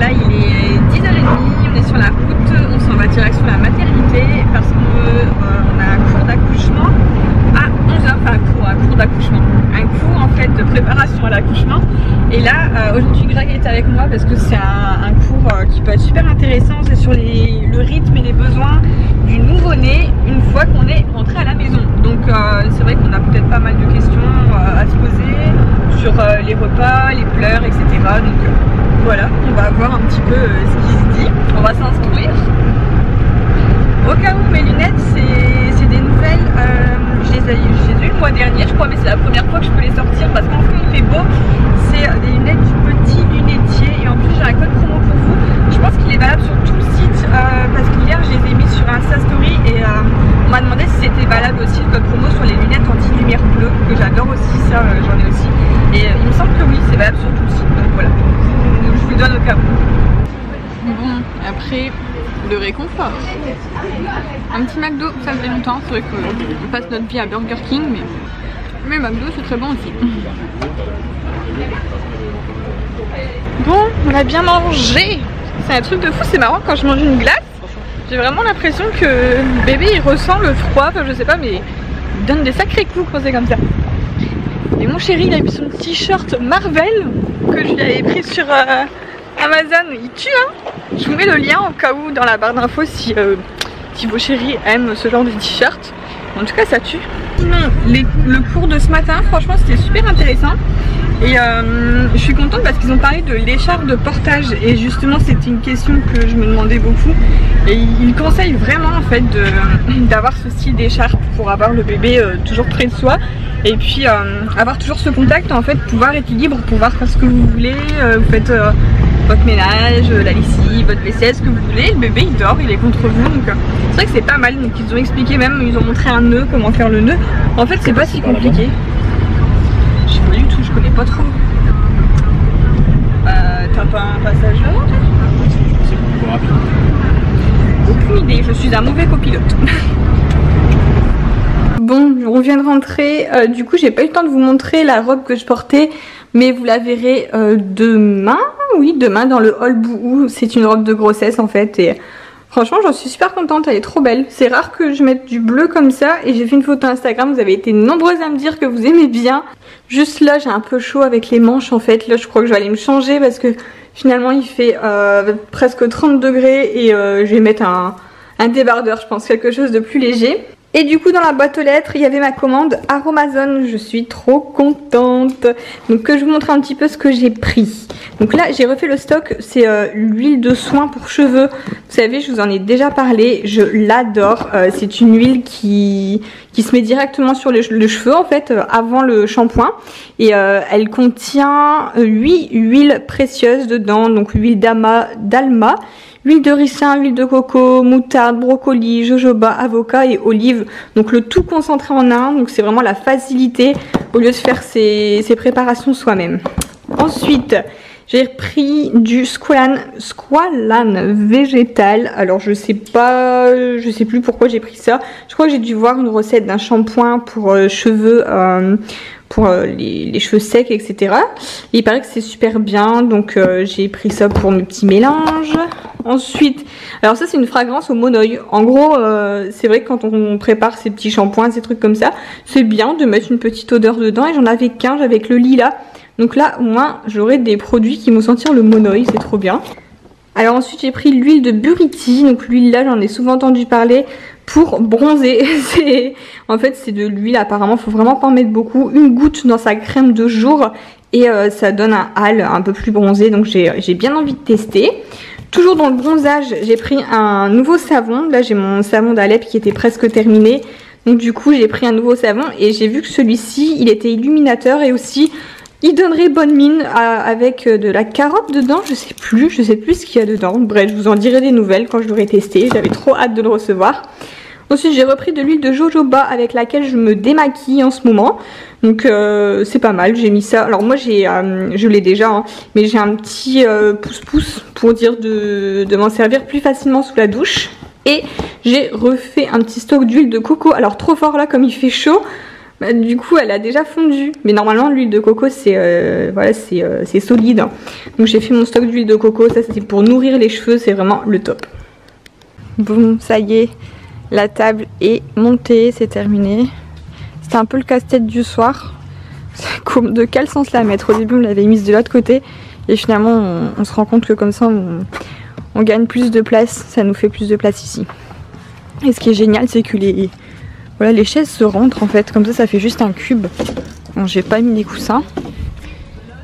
là il est 10h30, on est sur la route, on s'en va direction la maternité parce qu'on a un cours d'accouchement à 11h, enfin un cours d'accouchement, un cours en fait de préparation à l'accouchement. Et là aujourd'hui Greg est avec moi parce que c'est un cours qui peut être super intéressant, c'est sur le rythme et les besoins du nouveau-né une fois qu'on est rentré à la maison. Donc c'est vrai qu'on a peut-être pas mal de questions à se poser sur les repas, les pleurs, etc. Donc voilà, on va voir un petit peu ce qui se dit, on va s'instruire. Au cas où mes lunettes c'est des nouvelles, je les ai eues le mois dernier je crois, mais c'est la première fois que je peux les sortir parce qu'en fait il fait beau. C'est des lunettes du petit lunetier et en plus j'ai un code promo pour vous. Je pense qu'il est valable sur tout le site parce qu'hier je les ai mis sur Insta Story et on m'a demandé si c'était valable aussi le code promo sur les lunettes anti-lumière bleue que j'adore aussi, ça j'en ai aussi. Et il me semble que oui, c'est valable sur tout le site, donc voilà, je vous le donne au cas où. Bon, après le réconfort, un petit McDo, ça faisait longtemps, c'est vrai qu'on passe notre vie à Burger King, mais McDo c'est très bon aussi. Bon, on a bien mangé, c'est un truc de fou, c'est marrant quand je mange une glace, j'ai vraiment l'impression que le bébé il ressent le froid, enfin je sais pas, mais il donne des sacrés coups quand c'est comme ça. Et mon chéri il a mis son t-shirt Marvel que je lui avais pris sur Amazon, il tue hein. Je vous mets le lien au cas où dans la barre d'infos si vos chéris aiment ce genre de t-shirt. En tout cas ça tue. Sinon le cours de ce matin franchement c'était super intéressant. Et je suis contente parce qu'ils ont parlé de l'écharpe de portage et justement c'était une question que je me demandais beaucoup. Et ils conseillent vraiment en fait d'avoir ce style d'écharpe pour avoir le bébé toujours près de soi. Et puis avoir toujours ce contact en fait, pouvoir être libre, pouvoir faire ce que vous voulez, vous faites votre ménage, la lessive, votre vaisselle, ce que vous voulez, le bébé il dort, il est contre vous, donc c'est vrai que c'est pas mal. Donc ils ont expliqué même, ils ont montré un nœud, comment faire le nœud. En fait c'est pas si compliqué. Je sais pas du tout, je connais pas trop. T'as pas un passage là? C'est beaucoup rapide. Aucune idée, je suis un mauvais copilote. Bon, on vient de rentrer, du coup j'ai pas eu le temps de vous montrer la robe que je portais, mais vous la verrez demain, oui demain dans le haul Bouhou. C'est une robe de grossesse en fait et franchement j'en suis super contente, elle est trop belle. C'est rare que je mette du bleu comme ça et j'ai fait une photo Instagram, vous avez été nombreuses à me dire que vous aimez bien. Juste là j'ai un peu chaud avec les manches en fait, là je crois que je vais aller me changer parce que finalement il fait presque 30 degrés et je vais mettre un débardeur, je pense quelque chose de plus léger. Et du coup dans la boîte aux lettres il y avait ma commande Aromazone, je suis trop contente. Donc que je vous montre un petit peu ce que j'ai pris. Donc là j'ai refait le stock, c'est l'huile de soin pour cheveux. Vous savez je vous en ai déjà parlé, je l'adore. C'est une huile qui se met directement sur le cheveu en fait avant le shampoing. Et elle contient 8 huiles précieuses dedans, donc huile d'alma, huile de ricin, huile de coco, moutarde, brocoli, jojoba, avocat et olive. Donc le tout concentré en un. Donc c'est vraiment la facilité au lieu de faire ses préparations soi-même. Ensuite, j'ai pris du squalane végétal. Alors je sais plus pourquoi j'ai pris ça. Je crois que j'ai dû voir une recette d'un shampoing pour cheveux. Pour les cheveux secs, etc. Et il paraît que c'est super bien, donc j'ai pris ça pour mes petits mélanges. Ensuite, alors ça c'est une fragrance au monoï. En gros, c'est vrai que quand on prépare ces petits shampoings, ces trucs comme ça, c'est bien de mettre une petite odeur dedans. Et j'en avais qu'un, avec le lilas. Donc là, au moins, j'aurai des produits qui vont sentir le monoï, c'est trop bien. Alors ensuite, j'ai pris l'huile de Buriti. Donc l'huile là, j'en ai souvent entendu parler. Pour bronzer, en fait c'est de l'huile, apparemment faut vraiment pas en mettre beaucoup, une goutte dans sa crème de jour et ça donne un hâle un peu plus bronzé, donc j'ai bien envie de tester. Toujours dans le bronzage, j'ai pris un nouveau savon, là j'ai mon savon d'Alep qui était presque terminé, donc du coup j'ai pris un nouveau savon et j'ai vu que celui-ci il était illuminateur et aussi il donnerait bonne mine avec de la carotte dedans, je sais plus ce qu'il y a dedans. Bref, je vous en dirai des nouvelles quand je l'aurai testé, j'avais trop hâte de le recevoir. Ensuite j'ai repris de l'huile de jojoba avec laquelle je me démaquille en ce moment. Donc c'est pas mal, j'ai mis ça. Alors moi je l'ai déjà, hein, mais j'ai un petit pouce-pouce pour dire de m'en servir plus facilement sous la douche. Et j'ai refait un petit stock d'huile de coco. Alors trop fort là comme il fait chaud. Bah, du coup elle a déjà fondu, mais normalement l'huile de coco c'est voilà, c'est solide, hein. Donc j'ai fait mon stock d'huile de coco, ça c'est pour nourrir les cheveux, c'est vraiment le top. Boum, ça y est, la table est montée, c'est terminé. C'était un peu le casse-tête du soir, de quel sens la mettre. Au début on l'avait mise de l'autre côté et finalement on se rend compte que comme ça on gagne plus de place, ça nous fait plus de place ici. Et ce qui est génial c'est que voilà, les chaises se rentrent en fait, comme ça fait juste un cube. Bon, j'ai pas mis les coussins,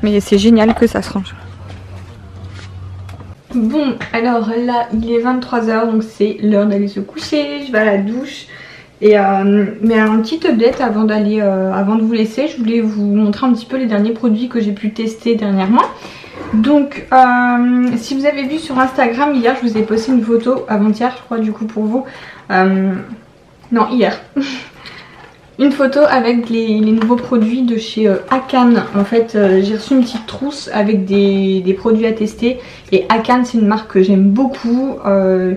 mais c'est génial que ça se range. Bon, alors là il est 23 h, donc c'est l'heure d'aller se coucher, je vais à la douche. Et mais un petit update avant de vous laisser, je voulais vous montrer un petit peu les derniers produits que j'ai pu tester dernièrement. Donc si vous avez vu sur Instagram hier, je vous ai posté une photo avant-hier je crois du coup pour vous. Non, hier. Une photo avec les nouveaux produits de chez Akan. En fait, j'ai reçu une petite trousse avec des produits à tester. Et Akan, c'est une marque que j'aime beaucoup,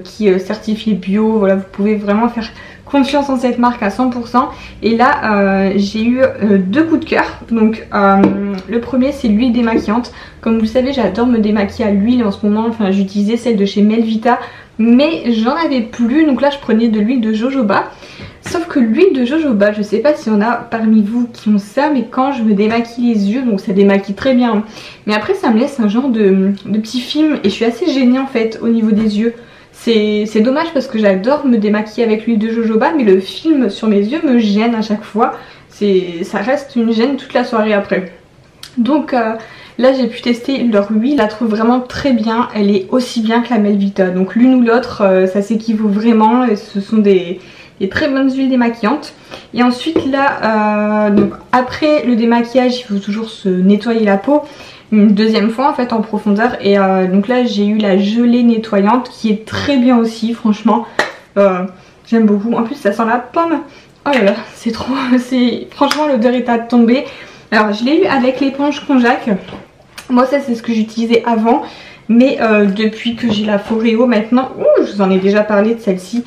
qui est certifiée bio. Voilà, vous pouvez vraiment faire confiance en cette marque à 100%. Et là, j'ai eu deux coups de cœur. Donc, le premier, c'est l'huile démaquillante. Comme vous le savez, j'adore me démaquiller à l'huile en ce moment. Enfin, j'utilisais celle de chez Melvita. Mais j'en avais plus, donc là je prenais de l'huile de jojoba. Sauf que l'huile de jojoba, je sais pas s'il y en a parmi vous qui ont ça, mais quand je me démaquille les yeux, donc ça démaquille très bien, mais après ça me laisse un genre de petit film et je suis assez gênée en fait au niveau des yeux. C'est dommage parce que j'adore me démaquiller avec l'huile de jojoba, mais le film sur mes yeux me gêne à chaque fois. Ça reste une gêne toute la soirée après. Donc là j'ai pu tester leur huile, je la trouve vraiment très bien, elle est aussi bien que la Melvita. Donc l'une ou l'autre, ça s'équivaut vraiment, et ce sont des très bonnes huiles démaquillantes. Et ensuite là, donc après le démaquillage, il faut toujours se nettoyer la peau une deuxième fois en fait en profondeur. Et donc là j'ai eu la gelée nettoyante qui est très bien aussi, franchement, j'aime beaucoup. En plus ça sent la pomme, oh là là, c'est trop, franchement l'odeur est à tomber. Alors je l'ai eu avec l'éponge Konjac. Moi ça c'est ce que j'utilisais avant. Mais depuis que j'ai la Foreo maintenant, je vous en ai déjà parlé de celle-ci.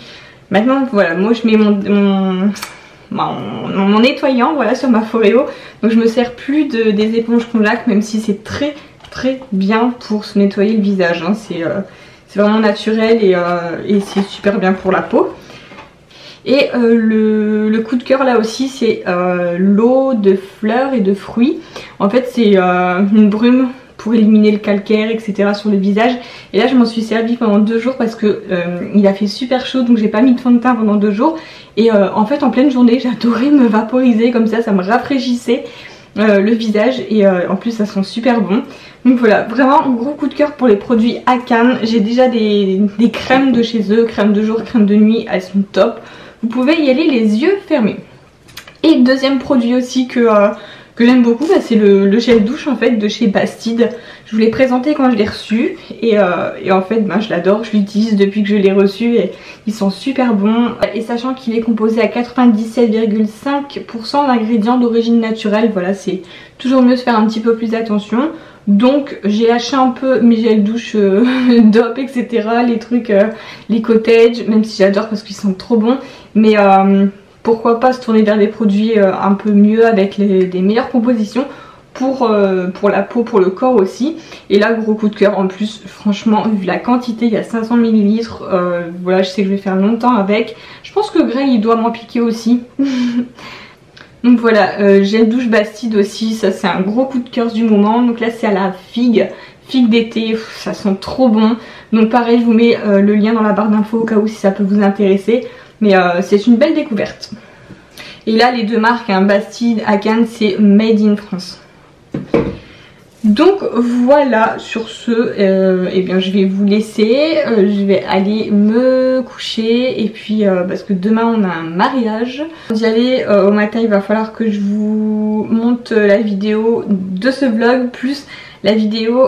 Maintenant voilà, moi je mets mon nettoyant voilà, sur ma Foreo. Donc je me sers plus des éponges Konjac, même si c'est très très bien pour se nettoyer le visage, hein. C'est vraiment naturel et c'est super bien pour la peau. Et le coup de cœur là aussi c'est l'eau de fleurs et de fruits. En fait c'est une brume pour éliminer le calcaire etc sur le visage. Et là je m'en suis servi pendant 2 jours parce que il a fait super chaud, donc j'ai pas mis de fond de teint pendant 2 jours. Et en fait en pleine journée j'adorais me vaporiser comme ça me rafraîchissait le visage. Et en plus ça sent super bon. Donc voilà, vraiment un gros coup de cœur pour les produits Akan. J'ai déjà des crèmes de chez eux, crème de jour, crème de nuit, elles sont top. Vous pouvez y aller les yeux fermés. Et deuxième produit aussi que j'aime beaucoup, c'est le gel douche en fait de chez Bastide. Je vous l'ai présenté quand je l'ai reçu et en fait je l'adore, je l'utilise depuis que je l'ai reçu et ils sont super bons. Et sachant qu'il est composé à 97,5% d'ingrédients d'origine naturelle, voilà, c'est toujours mieux de faire un petit peu plus attention. Donc j'ai lâché un peu mes gels douche DOP etc, les trucs, les cottage, même si j'adore parce qu'ils sont trop bons. Mais pourquoi pas se tourner vers des produits un peu mieux avec des meilleures compositions pour la peau, pour le corps aussi. Et là gros coup de cœur en plus, franchement vu la quantité, il y a 500 ml, voilà, je sais que je vais faire longtemps avec. Je pense que Grey il doit m'en piquer aussi. Donc voilà, gel douche Bastide aussi, ça c'est un gros coup de cœur du moment. Donc là c'est à la figue d'été, ça sent trop bon. Donc pareil, je vous mets le lien dans la barre d'infos au cas où si ça peut vous intéresser. Mais c'est une belle découverte. Et là les deux marques, hein, Bastide, Akan, c'est Made in France. Donc voilà, sur ce, eh bien je vais vous laisser, je vais aller me coucher et puis parce que demain on a un mariage. D'y aller au matin, il va falloir que je vous monte la vidéo de ce vlog plus la vidéo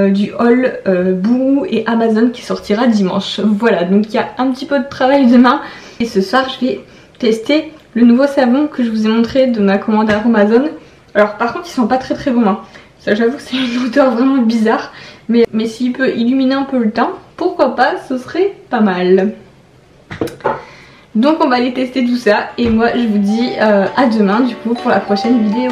du haul Boohoo et Amazon qui sortira dimanche. Voilà, donc il y a un petit peu de travail demain et ce soir je vais tester le nouveau savon que je vous ai montré de ma commande à Amazon. Alors par contre ils sont pas très très bons, hein. J'avoue que c'est une odeur vraiment bizarre, mais s'il peut illuminer un peu le teint, pourquoi pas, ce serait pas mal. Donc on va aller tester tout ça et moi je vous dis à demain du coup pour la prochaine vidéo.